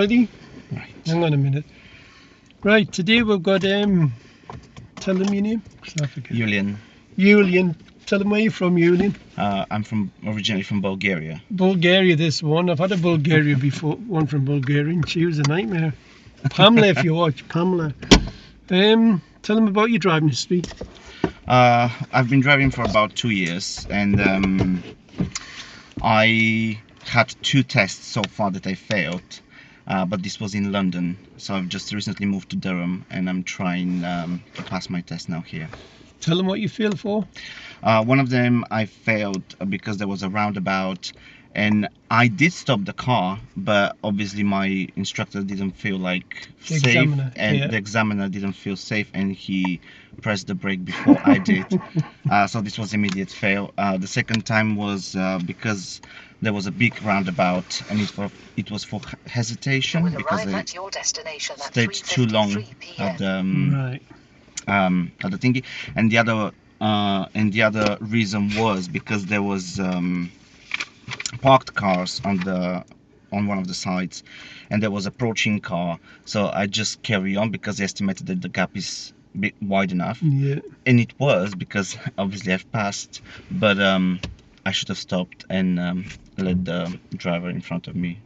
Ready? Right. Hang on a minute. Right, today we've got tell them your name. I forget. Yullian. Yullian. Tell them where you're from, Yullian. I'm originally from Bulgaria. Bulgaria, this one. I've had a Bulgaria before, one from Bulgaria, and she was a nightmare. Pamela, if you watch, Pamela. Tell them about your driving history. I've been driving for about 2 years, and I had 2 tests so far that I failed, but this was in London. So I've just recently moved to Durham, and I'm trying to pass my test now here. Tell them what you failed for. One of them I failed because there was a roundabout, and I did stop the car, but obviously my instructor didn't feel like The safe, examiner, and yeah. the examiner didn't feel safe, and he pressed the brake before I did. So this was immediate fail. The second time was because there was a big roundabout, and it was for hesitation because I stayed too long at the Right. at the thingy, and the other reason was because there was parked cars on one of the sides, and there was approaching car, so I just carry on because I estimated that the gap is a bit wide enough. Yeah. And it was, because obviously I've passed, but I should have stopped and let the driver in front of me.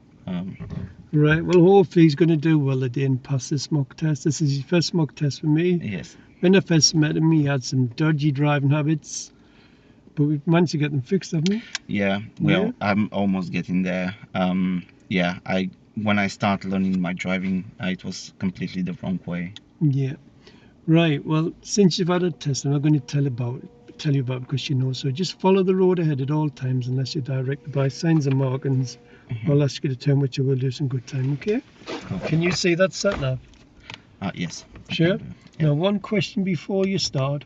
Right. Well, hopefully he's going to do well today and pass this mock test. This is his first mock test for me. Yes. When I first met him, he had some dodgy driving habits, but we've managed to get them fixed, haven't we? Yeah, well, Yeah. I'm almost getting there. Yeah, when I started learning my driving, it was completely the wrong way. Yeah. Right. Well, since you've had a test, I'm not going to tell you about it because you know. So just follow the road ahead at all times, unless you're directed by signs and markings. I'll ask you to turn which you will do some good time. Okay? Can you see that sat nav? Yes. Sure. Yeah. Now, one question before you start.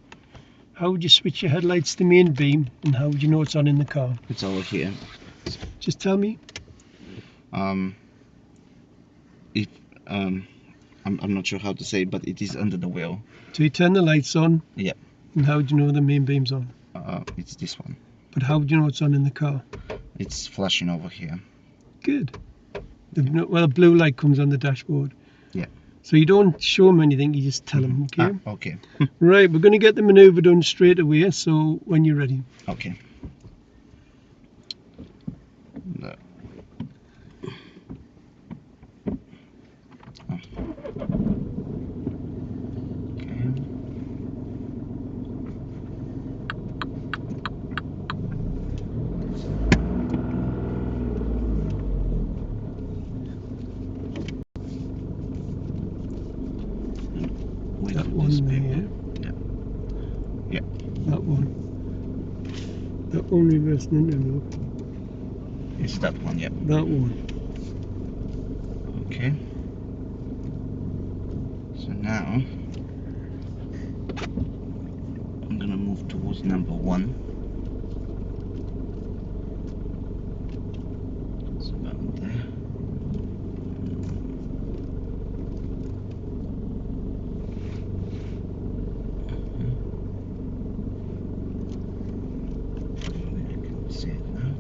How would you switch your headlights to main beam, and how would you know it's on in the car? It's over here. Just tell me. If I'm not sure how to say it, but it is under the wheel. So you turn the lights on. Yeah. And how would you know the main beam's on? It's this one. But how would you know it's on in the car? It's flashing over here. Good. Well, a blue light comes on the dashboard. Yeah. So you don't show them anything, you just tell them, okay? Okay. Right, we're going to get the manoeuvre done straight away, so when you're ready. Okay. No. That one there. Yeah. That one. That one reversing into look. It's that one, yeah. That one. Okay. So now I'm gonna move towards number 1. It's about there. I can see it now.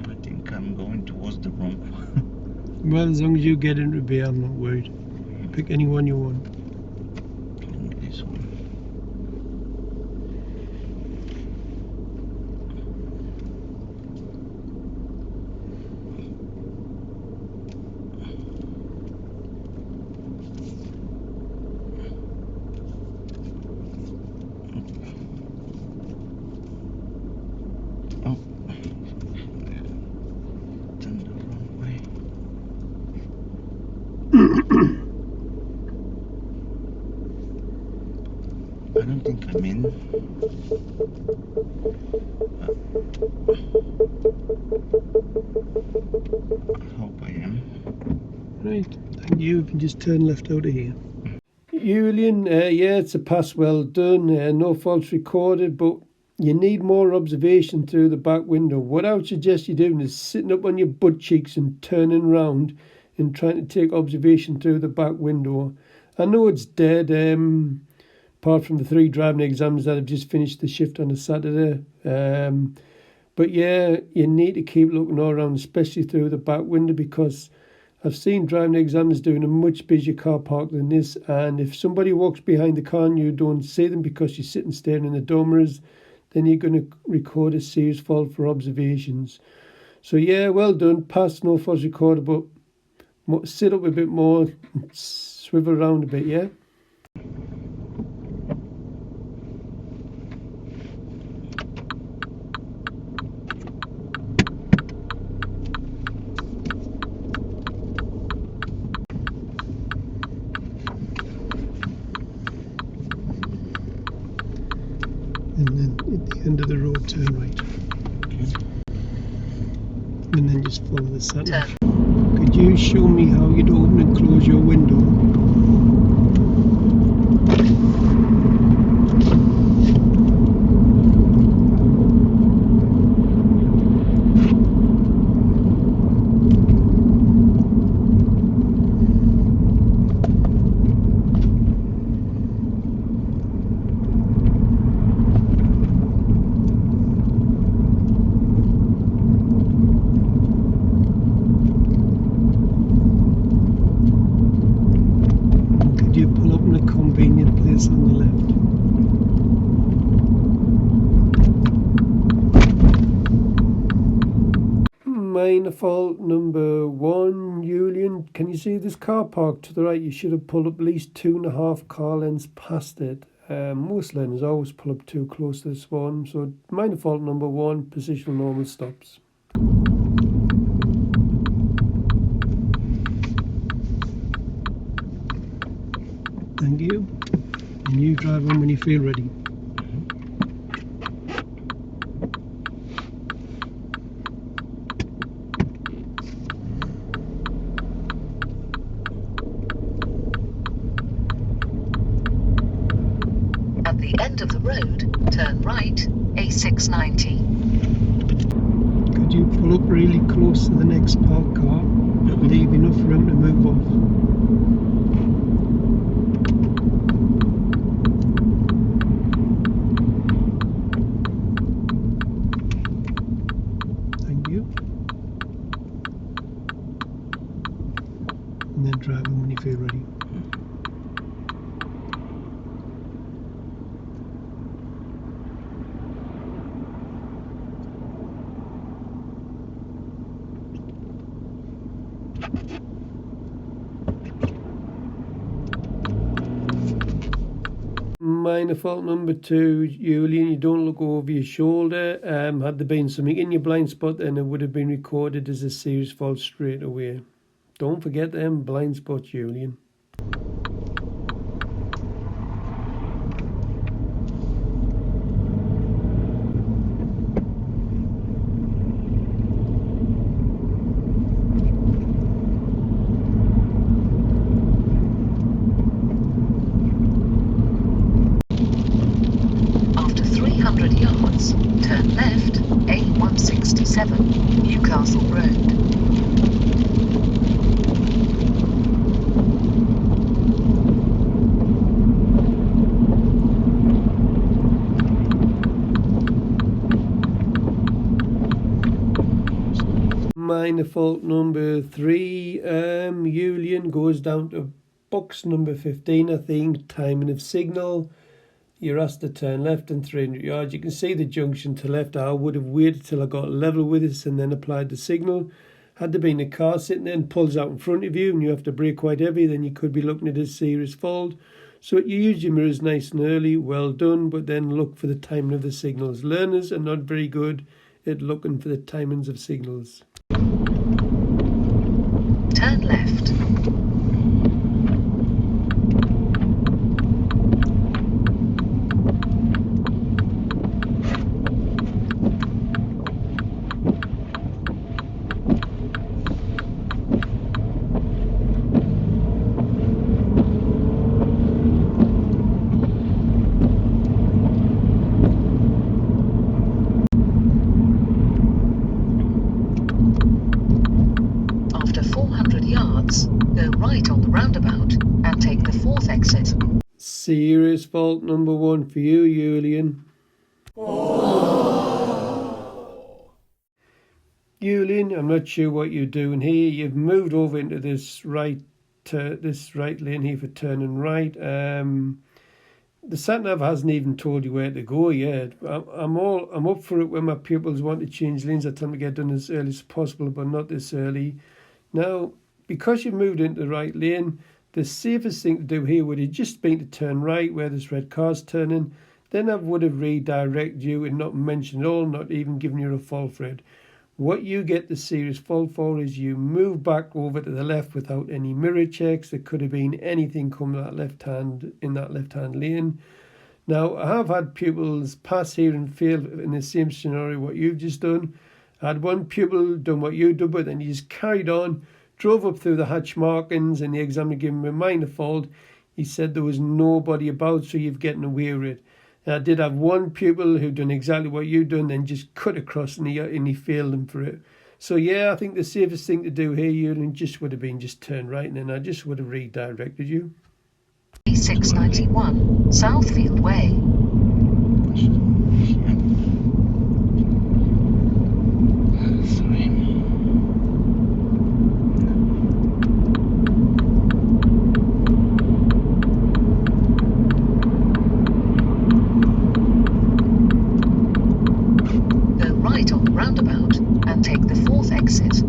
I think I'm going towards the wrong one. Well, as long as you get into B, I'm not worried. Pick any one you want. This one. Oh. Done the wrong way. I don't think I'm in. I hope I am. Right, thank you. You can just turn left out of here. Yullian, yeah, it's a pass, well done. No faults recorded, but you need more observation through the back window. What I would suggest you doing is sitting up on your butt cheeks and turning round and trying to take observation through the back window. I know it's dead, apart from the 3 driving exams that have just finished the shift on a Saturday. But yeah, you need to keep looking all around, especially through the back window, because I've seen driving examiners doing a much busier car park than this, and if somebody walks behind the car and you don't see them because you're sitting staring in the door mirrors, then you're going to record a serious fault for observations. So yeah, well done, pass, no faults recorded, but sit up a bit more, swivel around a bit, yeah? And then at the end of the road, turn right. And then just follow the sat-nav. Could you show me how you'd open and close your window? You pull up in a convenient place on the left. Minor fault number 1, Yullian. Can you see this car park to the right? You should have pulled up at least 2.5 car lengths past it. Most learners always pull up too close to this one. So minor fault number 1, positional normal stops. Thank you. And you drive on when you feel ready. At the end of the road, turn right, A690. Could you pull up really close to the next parked car? Leave enough room to move off. And then drive on when you feel ready. Minor fault number 2, Yullian, you don't look over your shoulder. Had there been something in your blind spot, then it would have been recorded as a serious fault straight away. Don't forget them blind spots, Yullian. After 300 yards, turn left, A167, Newcastle Road. Minor fault number 3, Yullian, goes down to box number 15, I think, timing of signal. You're asked to turn left in 300 yards. You can see the junction to left. I would have waited till I got level with this and then applied the signal. Had there been a car sitting there and pulls out in front of you and you have to brake quite heavy, then you could be looking at a serious fault. So you use your mirrors nice and early, well done, but then look for the timing of the signals. Learners are not very good at looking for the timings of signals. Turn left. Serious fault number 1 for you, Yullian. Yullian, I'm not sure what you're doing here. You've moved over into this right lane here for turning right. The sat-nav hasn't even told you where to go yet. I'm up for it when my pupils want to change lanes. I tell them to get done as early as possible, but not this early. Now, because you've moved into the right lane, the safest thing to do here would have just been to turn right where this red car's turning. Then I would have redirected you and not mentioned it all, not even given you a fault for it. What you get the serious fault for is you move back over to the left without any mirror checks. There could have been anything coming that left hand in that left-hand lane. Now, I have had pupils pass here and fail in the same scenario what you've just done. I had one pupil done what you did, but then he just carried on, drove up through the hatch markings, and the examiner gave him a minor fault. He said there was nobody about, so you've getting away with it. I did have one pupil who done exactly what you done, then just cut across and he failed him for it. So yeah, I think the safest thing to do here, Yullian, just would have been just turn right, and then I just would have redirected you. A691, Southfield Way. Sorry. Go right on the roundabout and take the 4th exit.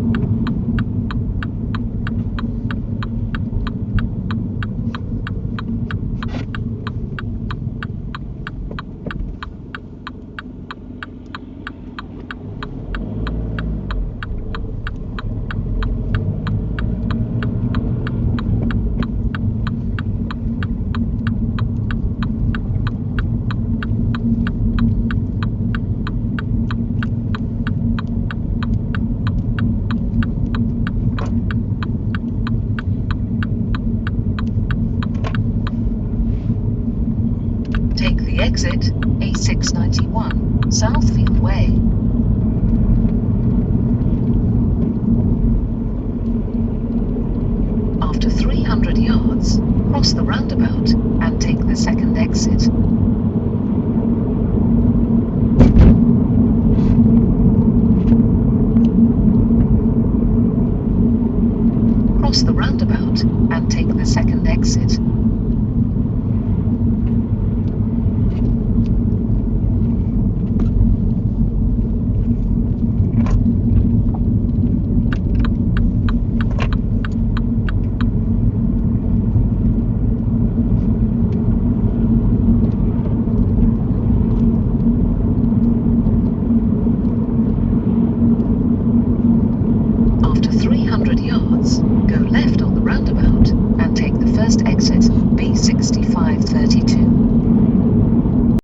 Take the exit A691, Southfield Way. After 300 yards, cross the roundabout and take the 2nd exit. Cross the roundabout and take the 2nd exit. After 300 yards, go left on the roundabout and take the 1st exit, B6532.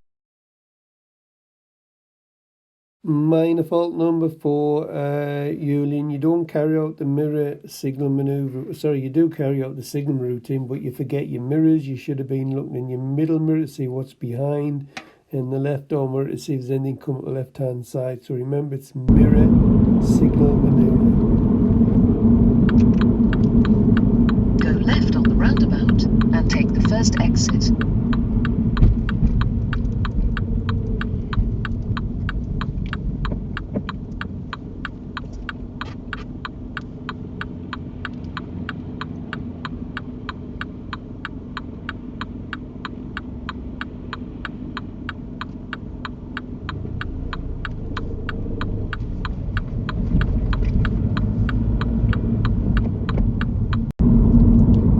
Minor fault number 4, Yullian, you don't carry out the mirror signal maneuver. Sorry, you do carry out the signal routine, but you forget your mirrors. You should have been looking in your middle mirror to see what's behind, and the left door mirror to see if there's anything come up the left-hand side. So remember, it's mirror signal maneuver. Go left on the roundabout and take the 1st exit.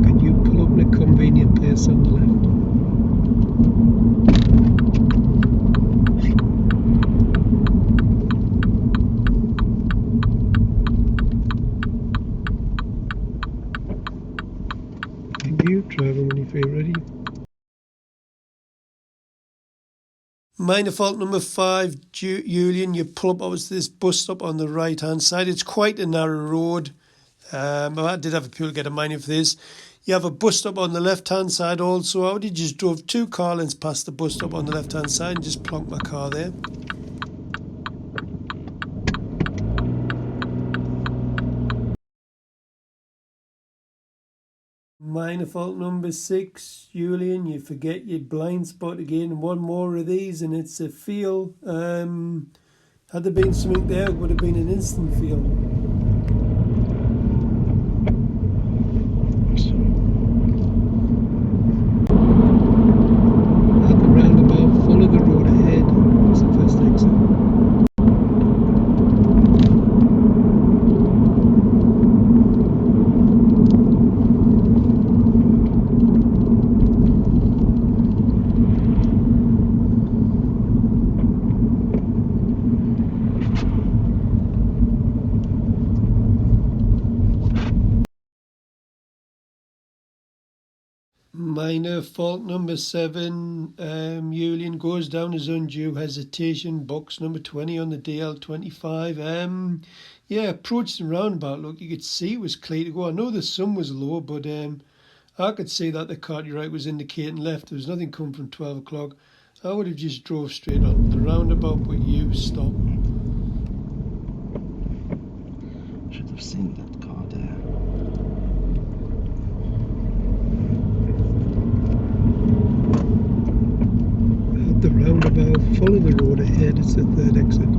Can you pull up in a convenient place on the left? Thank you. Driver when you feel ready. Minor fault number 5, Yullian, you pull up obviously this bus stop on the right hand side. It's quite a narrow road. I did have a pupil get a minor for this. You have a bus stop on the left hand side also. I would have just drove 2 car lengths past the bus stop on the left hand side and just plonked my car there. Minor fault number 6, Yullian, you forget your blind spot again. One more of these and it's a feel. Had there been something there, it would have been an instant feel. At the roundabout, follow the road ahead. It's the first exit. Minor fault number 7, Yullian goes down as undue hesitation, box number 20 on the DL25. Yeah, approached the roundabout, look, you could see it was clear to go. I know the sun was low, but I could see that the car to your right was indicating left. There was nothing coming from 12 o'clock. I would have just drove straight on the roundabout, but you stopped. Should have seen that car there. The roundabout, follow the road ahead, it's the third exit.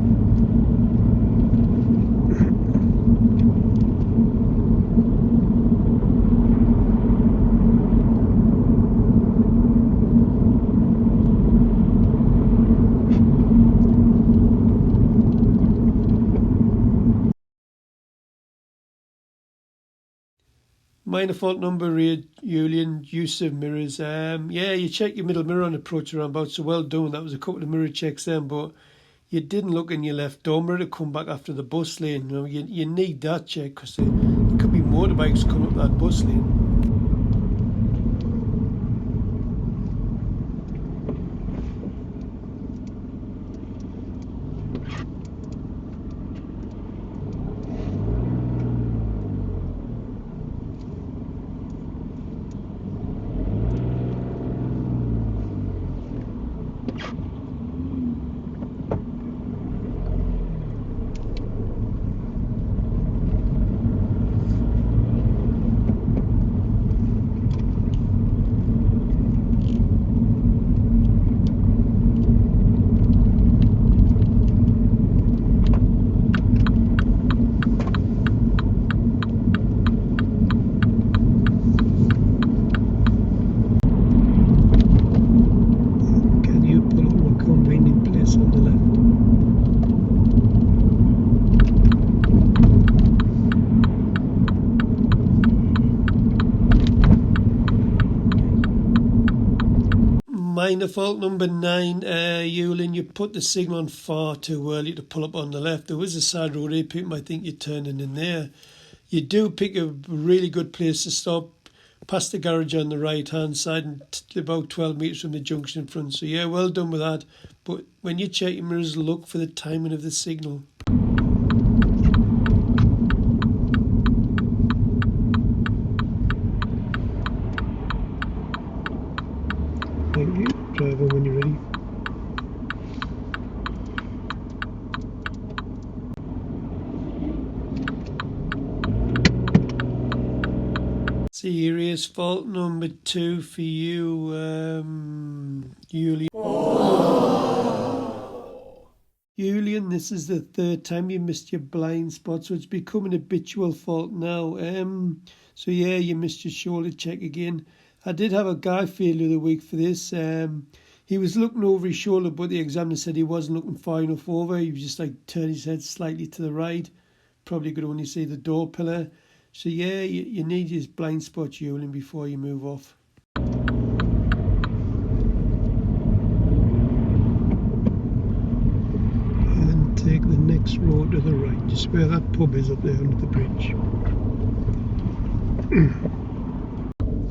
Minor fault number 8, Yullian, use of mirrors. Yeah, you check your middle mirror on approach roundabout, so well done. That was a couple of mirror checks then, but you didn't look in your left door mirror to come back after the bus lane. You know, you need that check because there could be motorbikes coming up that bus lane. Minor fault number 9, Yullian, you put the signal on far too early to pull up on the left. There was a side road here, people might think you're turning in there. You do pick a really good place to stop, past the garage on the right hand side and about 12 metres from the junction in front. So yeah, well done with that. But when you check your mirrors, look for the timing of the signal. Thank you. Driver, when you're ready. Serious fault number 2 for you, Yullian. Yullian, this is the third time you missed your blind spot, so it's become an habitual fault now. So yeah, you missed your shoulder check again. I did have a guy fail the other week for this. He was looking over his shoulder, but the examiner said he wasn't looking far enough over. He was just like turning his head slightly to the right. Probably could only see the door pillar. So yeah, you need his blind spot, Yullian, before you move off. And take the next road to the right, just where that pub is up there under the bridge.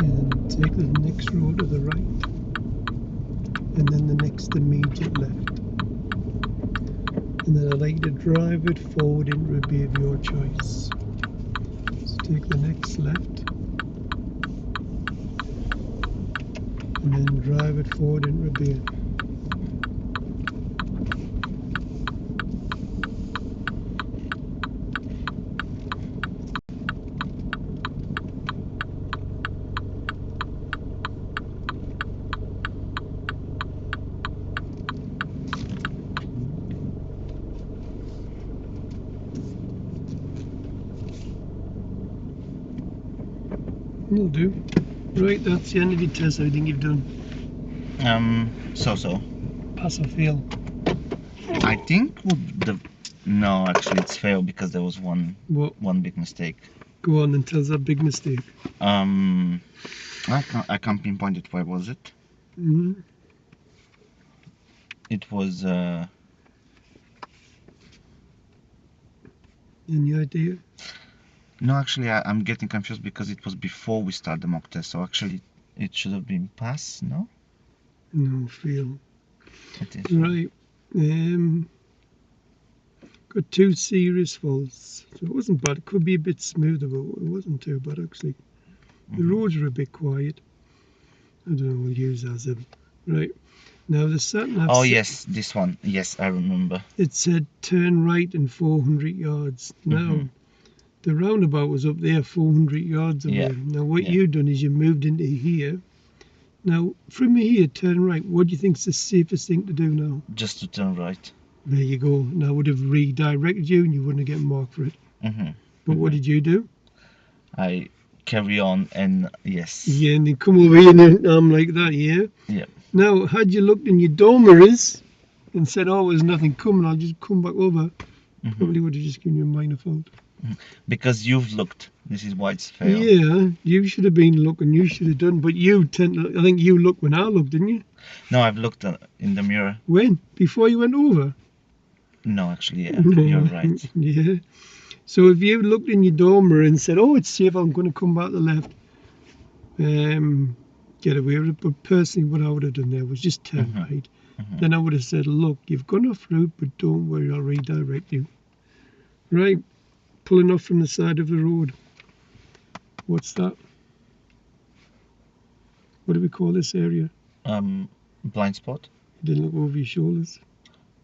And take the next road to the right. And then the next immediate left. And then I'd like you to drive it forward and rear of your choice. So take the next left. And then drive it forward and rear. Will do. Right, that's the end of your test. Everything you've done. So. Pass or fail. I think no, actually it's fail because there was one What? big mistake. Go on and tell us that big mistake. I can't pinpoint it. Where was it? Mm-hmm. It was Any idea? no, actually I'm getting confused because it was before we start the mock test, so actually it should have been pass, no? No, fail. It is. Right. Got 2 serious faults. So it wasn't bad. It could be a bit smoother, but it wasn't too bad actually. The roads are a bit quiet. I don't know, we'll use as a... Right. Now the sat-nav... Oh yes, this one. Yes, I remember. It said turn right in 400 yards. Now, the roundabout was up there 400 yards away. Yeah. Now what you've done is you moved into here. Now, from here, turn right. What do you think's the safest thing to do now? Just to turn right. There you go. Now, I would have redirected you and you wouldn't have get marked for it. But what did you do? I carry on and yes. Yeah, and then come over here and arm like that, yeah? Yeah. Now, had you looked in your door mirrors and said, oh, there's nothing coming, I'll just come back over, probably would have just given you a minor fault. Because you've looked. This is why it's fail. Yeah, you should have been looking, you should have done, but you tend to, I think you looked when I looked, didn't you? No, I've looked in the mirror. When? Before you went over? No, actually, yeah, you're right. Yeah. So if you looked in your door mirror and said, oh, it's safe, I'm going to come back to the left, get away with it. But personally, what I would have done there was just turn right. Then I would have said, look, you've gone off route, but don't worry, I'll redirect you. Right, pulling off from the side of the road. What's that? What do we call this area? Blind spot. You didn't look over your shoulders.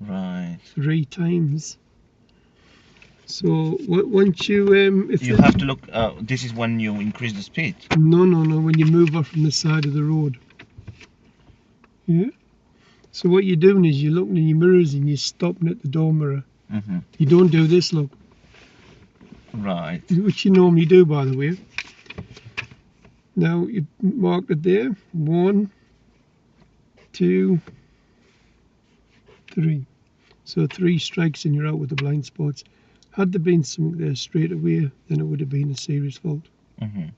Right. 3 times. So once you if you have to look. This is when you increase the speed. No. When you move off from the side of the road. Yeah. So what you're doing is you're looking in your mirrors and you're stopping at the door mirror. You don't do this, look. Right. Which you normally do, by the way. Now you marked it there. 1, 2, 3. So 3 strikes and you're out with the blind spots. Had there been something there straight away, then it would have been a serious fault.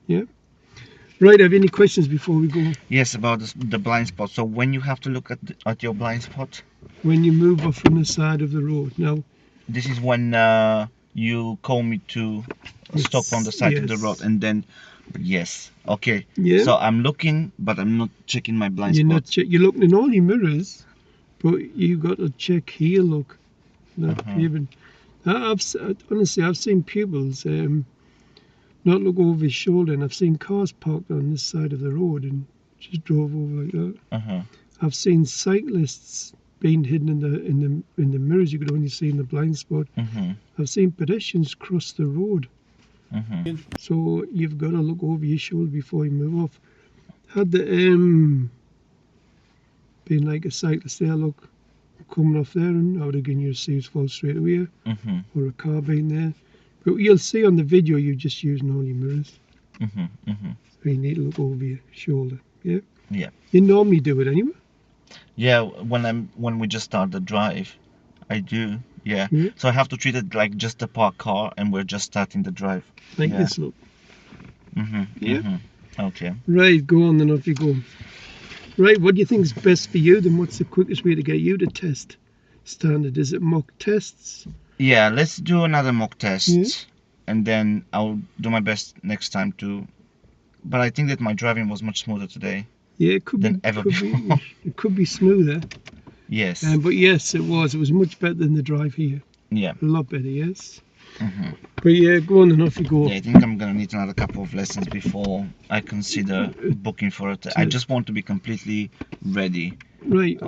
Yeah. Right. Have you any questions before we go? Yes, about the blind spot. So when you have to look at your blind spot? When you move off from the side of the road. Now. This is when you call me to stop on the side of the road, and then yes, okay. Yeah. So I'm looking, but I'm not checking my blind spot. You're looking in all your mirrors, but you got to check here. Look, honestly, I've seen pupils not look over his shoulder, and I've seen cars parked on this side of the road and just drove over like that. I've seen cyclists being hidden in the mirrors. You could only see in the blind spot. I've seen pedestrians cross the road. So you've got to look over your shoulder before you move off. Had the been like a cyclist there, look, coming off there, and I would have given you a serious fault straight away, or a car being there. But you'll see on the video you're just using all your mirrors. So you need to look over your shoulder. Yeah. Yeah. You normally do it anyway. Yeah, when we just start the drive, I do. Yeah. So I have to treat it like just a parked car, and we're just starting the drive. Like this, look. Yeah. Okay. Right, go on then, off you go. Right, what do you think is best for you? Then what's the quickest way to get you to test standard? Is it mock tests? Yeah, let's do another mock test, and then I'll do my best next time to. But I think that my driving was much smoother today. Yeah, it could than be ever before. It could be smoother. Yes. But yes, it was. It was much better than the drive here. Yeah. A lot better, yes. But yeah, go on and off you go. Yeah, I think I'm gonna need another couple of lessons before I consider booking for it. I just want to be completely ready. Right.